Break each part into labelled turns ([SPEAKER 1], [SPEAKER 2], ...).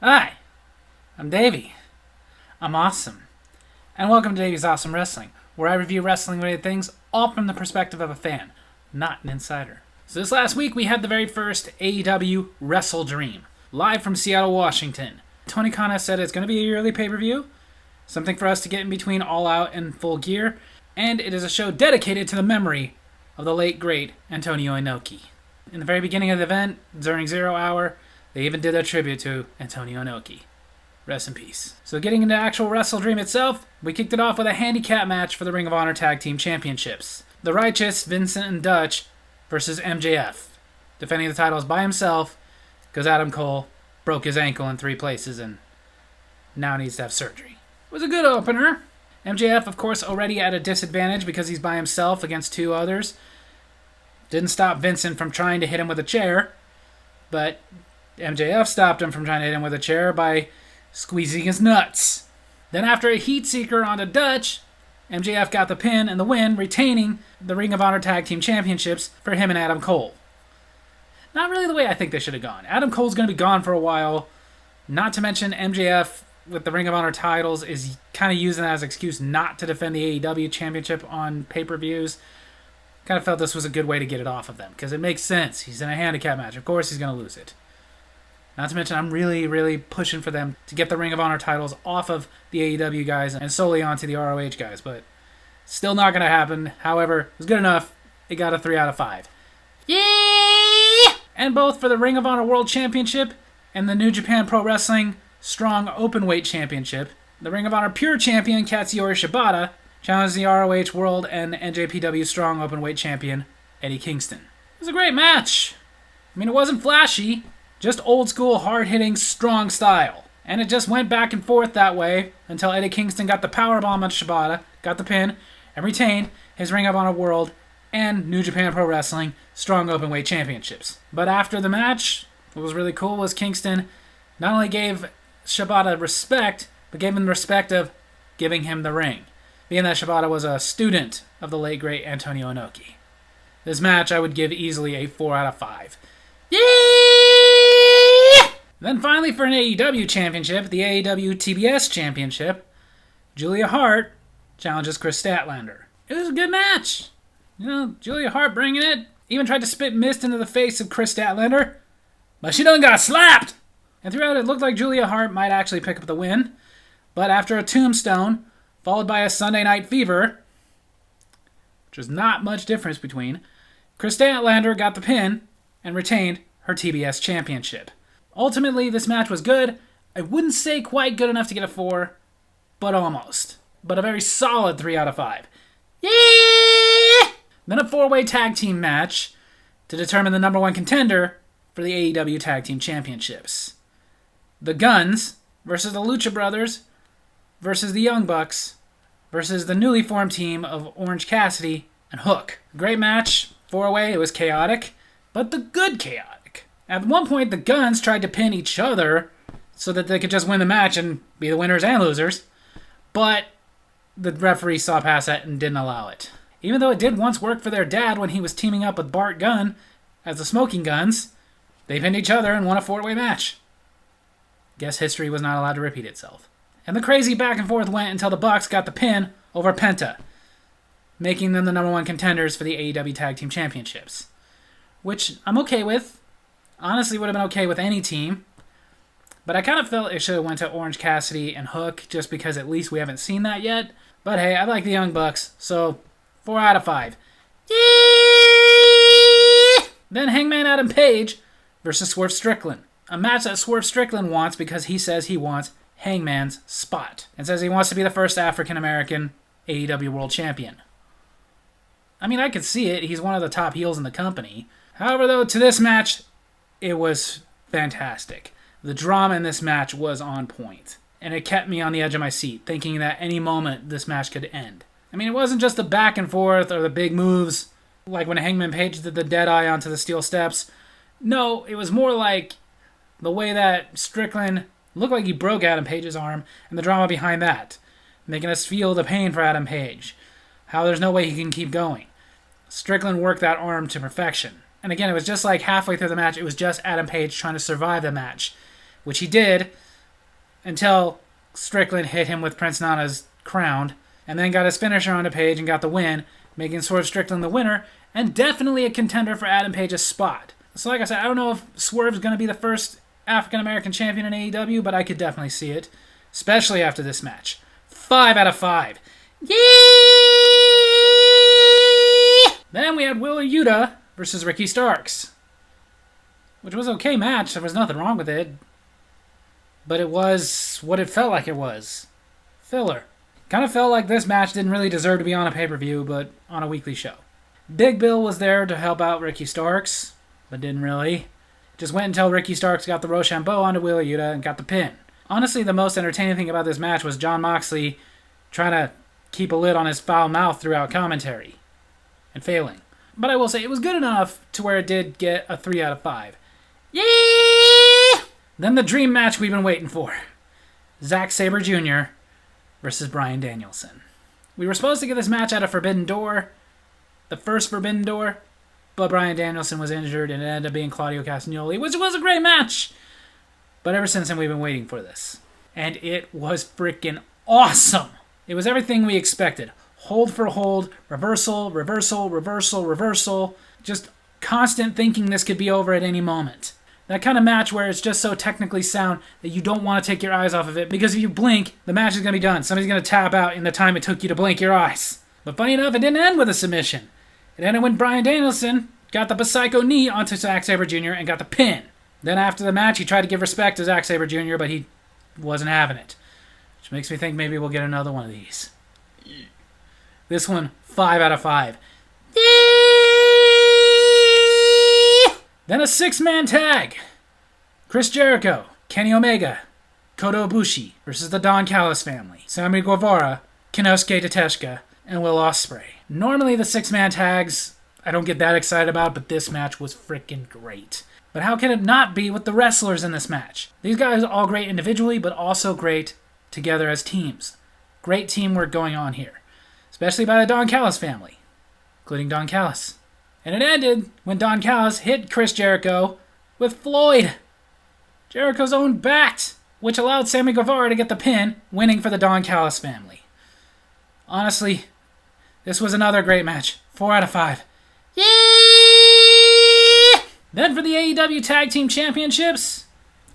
[SPEAKER 1] Hi, I'm Davy. I'm awesome. And welcome to Davy's Awesome Wrestling, where I review wrestling-related things all from the perspective of a fan, not an insider. So this last week, we had the very first AEW WrestleDream, live from Seattle, Washington. Tony Khan has said it's going to be a yearly pay-per-view, something for us to get in between All Out and Full Gear, and it is a show dedicated to the memory of the late, great Antonio Inoki. In the very beginning of the event, during 0 Hour, they even did a tribute to Antonio Inoki. Rest in peace. So getting into actual WrestleDream itself, we kicked it off with a handicap match for the Ring of Honor Tag Team Championships. The Righteous, Vincent and Dutch versus MJF. Defending the titles by himself because Adam Cole broke his ankle in 3 places and now needs to have surgery. It was a good opener. MJF, of course, already at a disadvantage because he's by himself against 2 others. Didn't stop Vincent from trying to hit him with a chair, but MJF stopped him from trying to hit him with a chair by squeezing his nuts. Then after a heat seeker onto Dutch, MJF got the pin and the win, retaining the Ring of Honor Tag Team Championships for him and Adam Cole. Not really the way I think they should have gone. Adam Cole's going to be gone for a while. Not to mention MJF with the Ring of Honor titles is kind of using that as an excuse not to defend the AEW Championship on pay-per-views. Kind of felt this was a good way to get it off of them because it makes sense. He's in a handicap match. Of course he's going to lose it. Not to mention, I'm really pushing for them to get the Ring of Honor titles off of the AEW guys and solely onto the ROH guys, but still not going to happen. However, it was good enough. It got a 3 out of 5. Yeah! And both for the Ring of Honor World Championship and the New Japan Pro Wrestling Strong Openweight Championship, the Ring of Honor Pure Champion Katsuyori Shibata challenged the ROH World and NJPW Strong Openweight Champion Eddie Kingston. It was a great match. I mean, it wasn't flashy. Just old school, hard-hitting, strong style. And it just went back and forth that way until Eddie Kingston got the powerbomb on Shibata, got the pin, and retained his Ring of Honor World and New Japan Pro Wrestling Strong Openweight Championships. But after the match, what was really cool was Kingston not only gave Shibata respect, but gave him the respect of giving him the ring, being that Shibata was a student of the late, great Antonio Inoki. This match I would give easily a 4 out of 5. Yeah! Then finally for an AEW championship, the AEW TBS championship, Julia Hart challenges Chris Statlander. It was a good match. You know, Julia Hart bringing it. Even tried to spit mist into the face of Chris Statlander, but she done got slapped. And throughout it looked like Julia Hart might actually pick up the win, but after a tombstone, followed by a Sunday Night Fever, which was not much difference between, Chris Statlander got the pin and retained her TBS championship. Ultimately, this match was good. I wouldn't say quite good enough to get a 4, but almost. But a very solid 3 out of 5. Yeah! Then a 4-way tag team match to determine the number 1 contender for the AEW Tag Team Championships. The Guns versus the Lucha Brothers versus the Young Bucks versus the newly formed team of Orange Cassidy and Hook. Great match. 4-way. It was chaotic, but the good chaotic. At one point, the Guns tried to pin each other so that they could just win the match and be the winners and losers, but the referee saw past that and didn't allow it. Even though it did once work for their dad when he was teaming up with Bart Gunn as the Smoking Guns, they pinned each other and won a 4-way match. Guess history was not allowed to repeat itself. And the crazy back and forth went until the Bucks got the pin over Penta, making them the number 1 contenders for the AEW Tag Team Championships, which I'm okay with. Honestly, would have been okay with any team. But I kind of felt it should have went to Orange Cassidy and Hook, just because at least we haven't seen that yet. But hey, I like the Young Bucks, so 4 out of 5. Yeah! Then Hangman Adam Page versus Swerve Strickland. A match that Swerve Strickland wants because he says he wants Hangman's spot. And says he wants to be the first African-American AEW World Champion. I mean, I could see it. He's one of the top heels in the company. However, though, to this match, it was fantastic. The drama in this match was on point, and it kept me on the edge of my seat, thinking that any moment this match could end. I mean, it wasn't just the back and forth or the big moves, like when Hangman Page did the dead eye onto the steel steps. No, it was more like the way that Strickland looked like he broke Adam Page's arm, and the drama behind that, making us feel the pain for Adam Page, how there's no way he can keep going. Strickland worked that arm to perfection. And again, it was just like halfway through the match, it was just Adam Page trying to survive the match, which he did, until Strickland hit him with Prince Nana's crown, and then got his finisher on the Page and got the win, making Swerve Strickland the winner, and definitely a contender for Adam Page's spot. So like I said, I don't know if Swerve's going to be the first African-American champion in AEW, but I could definitely see it, especially after this match. 5 out of 5. Yeah! Then we had Wheeler Yuta versus Ricky Starks, which was an okay match. There was nothing wrong with it, but it was what it felt like it was. Filler. Kind of felt like this match didn't really deserve to be on a pay-per-view, but on a weekly show. Big Bill was there to help out Ricky Starks, but didn't really. Just went until Ricky Starks got the Rochambeau onto Wheeler Yuta and got the pin. Honestly, the most entertaining thing about this match was Jon Moxley trying to keep a lid on his foul mouth throughout commentary, and failing. But I will say, it was good enough to where it did get a 3 out of 5. Yeah! Then the dream match we've been waiting for. Zack Sabre Jr. versus Bryan Danielson. We were supposed to get this match at a Forbidden Door, the first Forbidden Door, but Bryan Danielson was injured and it ended up being Claudio Castagnoli, which was a great match. But ever since then, we've been waiting for this. And it was freaking awesome. It was everything we expected. Hold for hold, reversal, reversal, reversal, reversal. Just constant thinking this could be over at any moment. That kind of match where it's just so technically sound that you don't want to take your eyes off of it, because if you blink, the match is going to be done. Somebody's going to tap out in the time it took you to blink your eyes. But funny enough, it didn't end with a submission. It ended when Bryan Danielson got the Psycho knee onto Zack Sabre Jr. and got the pin. Then after the match, he tried to give respect to Zack Sabre Jr., but he wasn't having it. Which makes me think maybe we'll get another one of these. This one, 5 out of 5. Then a 6-man tag. Chris Jericho, Kenny Omega, Kota Ibushi versus the Don Callis family. Sammy Guevara, Kinosuke Tateshka, and Will Ospreay. Normally the 6-man tags I don't get that excited about, but this match was freaking great. But how can it not be with the wrestlers in this match? These guys are all great individually, but also great together as teams. Great teamwork going on here. Especially by the Don Callis family, including Don Callis. And it ended when Don Callis hit Chris Jericho with Floyd, Jericho's own bat, which allowed Sammy Guevara to get the pin, winning for the Don Callis family. Honestly, this was another great match. 4 out of 5. Yeah! Then for the AEW Tag Team Championships,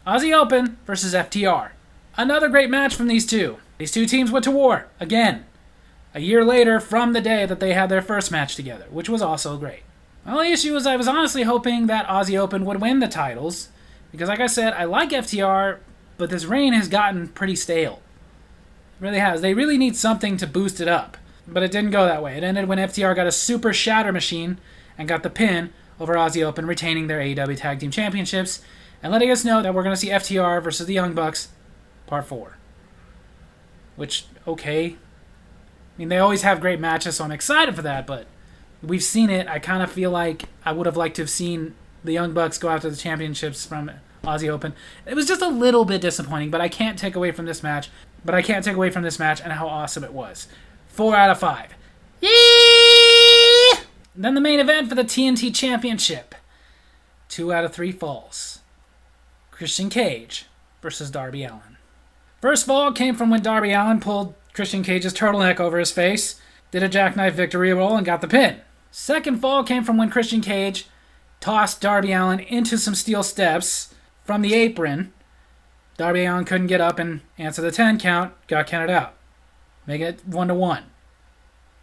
[SPEAKER 1] Aussie Open versus FTR. Another great match from these two. These two teams went to war, again, a year later from the day that they had their first match together, which was also great. The only issue was I was honestly hoping that Aussie Open would win the titles, because like I said, I like FTR, but this reign has gotten pretty stale. It really has. They really need something to boost it up, but it didn't go that way. It ended when FTR got a super shatter machine and got the pin over Aussie Open, retaining their AEW Tag Team Championships, and letting us know that we're going to see FTR versus the Young Bucks, Part 4. Which, okay. I mean, they always have great matches, so I'm excited for that, but we've seen it. I kind of feel like I would have liked to have seen the Young Bucks go after the championships from Aussie Open. It was just a little bit disappointing, but I can't take away from this match. And how awesome it was. 4 out of 5. Yeah! Then the main event for the TNT Championship. 2 out of 3 falls. Christian Cage versus Darby Allin. First fall came from when Darby Allin pulled Christian Cage's turtleneck over his face, did a jackknife victory roll, and got the pin. Second fall came from when Christian Cage tossed Darby Allin into some steel steps from the apron. Darby Allin couldn't get up and answer the 10 count, got counted out. Making it 1-1.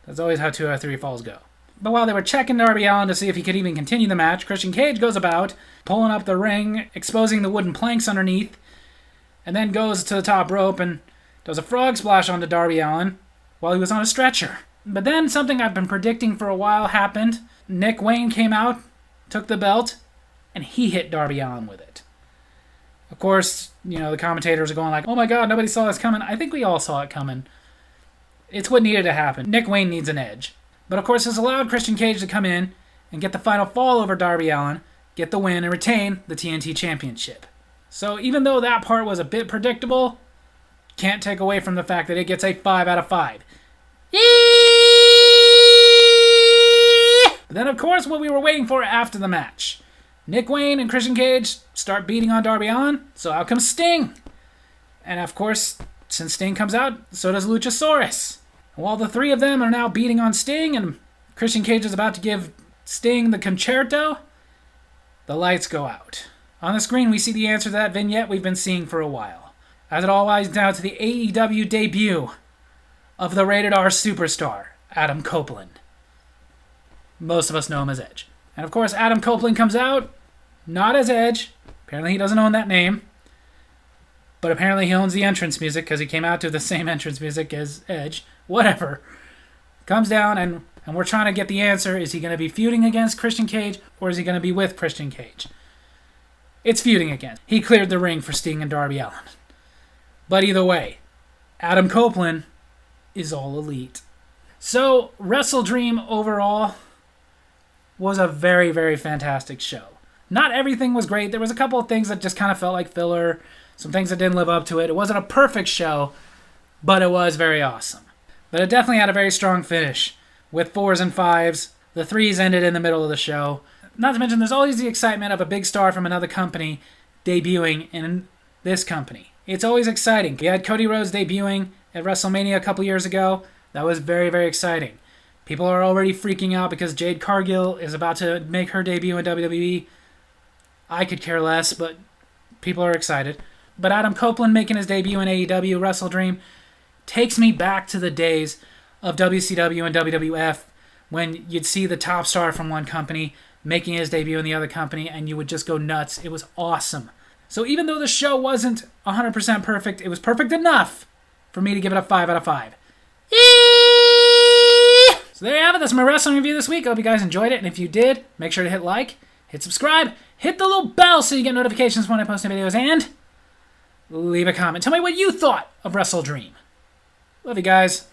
[SPEAKER 1] That's always how 2 out of 3 falls go. But while they were checking Darby Allin to see if he could even continue the match, Christian Cage goes about, pulling up the ring, exposing the wooden planks underneath, and then goes to the top rope and does a frog splash onto Darby Allin while he was on a stretcher. But then something I've been predicting for a while happened. Nick Wayne came out, took the belt, and he hit Darby Allin with it. Of course, the commentators are going like, oh my god, nobody saw this coming. I think we all saw it coming. It's what needed to happen. Nick Wayne needs an edge. But of course, this allowed Christian Cage to come in and get the final fall over Darby Allin, get the win, and retain the TNT Championship. So even though that part was a bit predictable, can't take away from the fact that it gets a 5 out of 5. But then, of course, what we were waiting for after the match. Nick Wayne and Christian Cage start beating on Darby Allin, so out comes Sting. And of course, since Sting comes out, so does Luchasaurus. While the three of them are now beating on Sting and Christian Cage is about to give Sting the concerto, the lights go out. On the screen, we see the answer to that vignette we've been seeing for a while, as it all winds down to the AEW debut of the rated R superstar, Adam Copeland. Most of us know him as Edge. And of course, Adam Copeland comes out, not as Edge. Apparently he doesn't own that name. But apparently he owns the entrance music because he came out to the same entrance music as Edge. Whatever. Comes down and we're trying to get the answer. Is he going to be feuding against Christian Cage or is he going to be with Christian Cage? It's feuding again. He cleared the ring for Sting and Darby Allin. But either way, Adam Copeland is all elite. So, WrestleDream overall was a very, very fantastic show. Not everything was great. There was a couple of things that just kind of felt like filler. Some things that didn't live up to it. It wasn't a perfect show, but it was very awesome. But it definitely had a very strong finish with 4s and 5s. The 3s ended in the middle of the show. Not to mention, there's always the excitement of a big star from another company debuting in this company. It's always exciting. We had Cody Rhodes debuting at WrestleMania a couple years ago. That was very, very exciting. People are already freaking out because Jade Cargill is about to make her debut in WWE. I could care less, but people are excited. But Adam Copeland making his debut in AEW WrestleDream takes me back to the days of WCW and WWF when you'd see the top star from one company making his debut in the other company and you would just go nuts. It was awesome. So even though the show wasn't 100% perfect, it was perfect enough for me to give it a 5 out of 5. So there you have it. That's my wrestling review this week. I hope you guys enjoyed it. And if you did, make sure to hit like, hit subscribe, hit the little bell so you get notifications when I post new videos, and leave a comment. Tell me what you thought of WrestleDream. Love you guys.